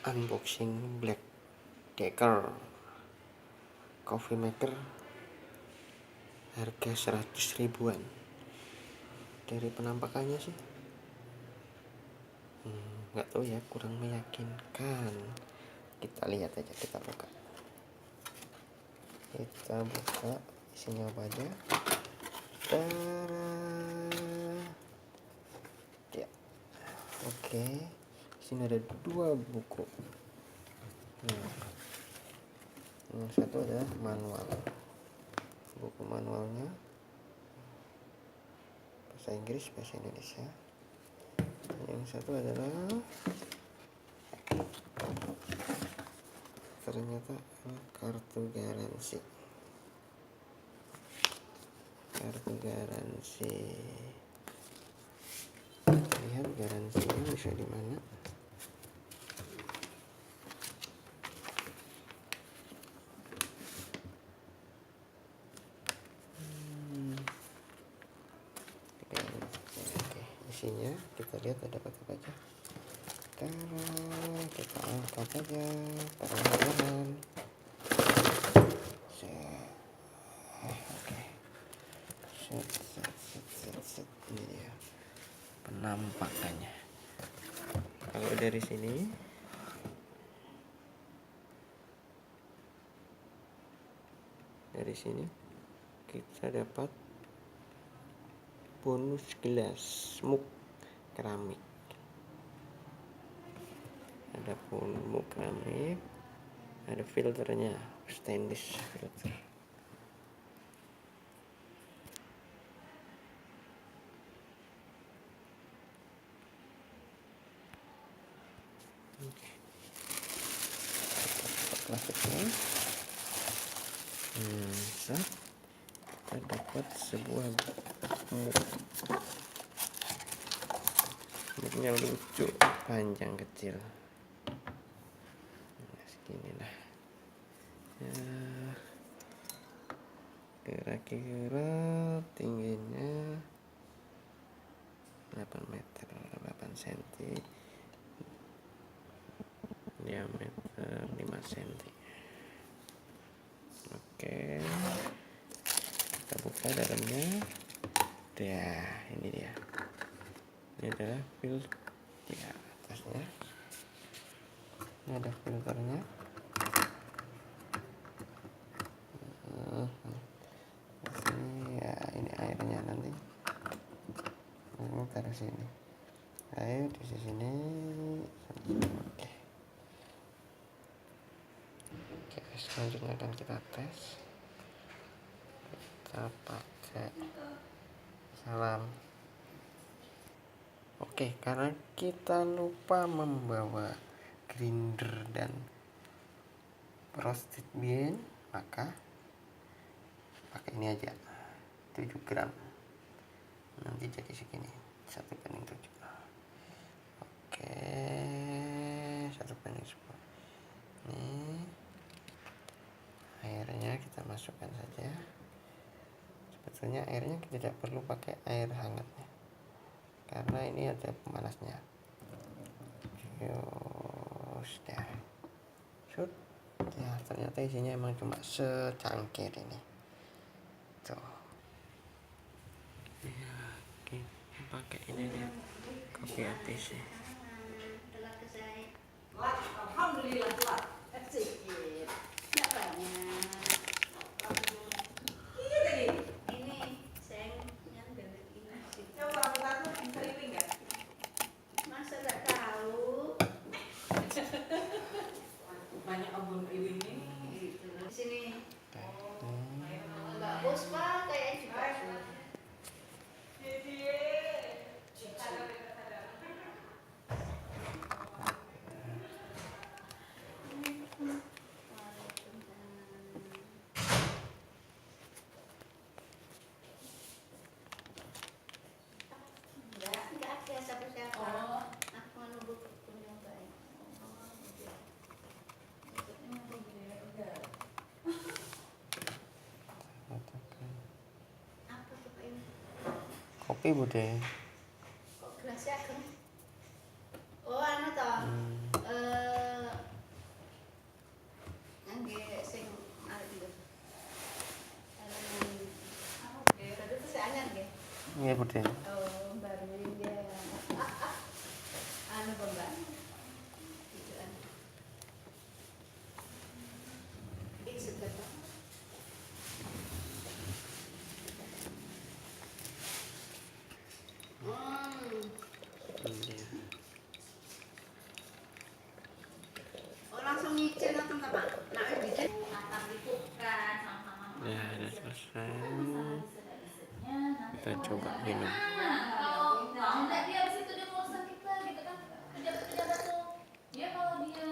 Unboxing Black Decker coffee maker, harga 100 ribuan. Dari penampakannya sih nggak tahu ya, kurang meyakinkan. Kita lihat aja, kita buka isinya apa aja. Ya, oke. Sini ada 2 buku. Yang satu adalah manual, buku manualnya bahasa Inggris, bahasa Indonesia. Yang satu adalah ternyata kartu garansi. Lihat garansinya bisa di mana. Oke, isinya kita lihat ada apa aja. Kita angkat aja perlahan-lahan. Oke. Ini dia penampakannya. Kalau dari sini kita dapat bonus gelas mug keramik. Ada mug keramik, ada filternya, stainless filter. Plastiknya kita dapat sebuah mugnya lucu, panjang kecil, segini lah ya, kira-kira tingginya 8 meter 8 cm, diameter 5 cm. Oke, kita buka dalamnya. Ini dia. Ini adalah filter ya, atasnya. Ini ada filternya. Ini airnya nanti. Ini taruh sini. Air di sini. Oke, selanjutnya akan kita tes. Kita pakai salam. Oke, karena kita lupa membawa grinder dan roasted bean, maka pakai ini aja, 7 gram. Nanti jadi segini, 1/7. Oke, 1/10. Ini airnya kita masukkan saja. Sebetulnya airnya tidak perlu pakai air hangatnya, karena ini ada pemanasnya. Sudah. Ya, ternyata isinya emang cuma secangkir ini. Tuh. Ya, kita pakai ini nih, kopi ATC. Alhamdulillah telah. Sedikit. Enggak banyak. Iya tadi. Ini saya yang bebek ini. Coba kita tuh streaming ya. Masa enggak tahu. Banyak abon ini. Di sini. Mbak Puspa kayak juga. Kopi bude. Kok gelasnya kan? Oh, anu toh. ya Budi. Oh, baruin dia. Anu pembantu. Gitu kan. It's a good one. Iya. Oh, langsung nyicil atau enggak, Pak? Nah, bikin akan dibuka sama-sama. Ya udah selesai, kita coba minum. Kalau enggak dia habis itu dia mau kita gitu kan, pejabat-pejabat tuh dia kalau dia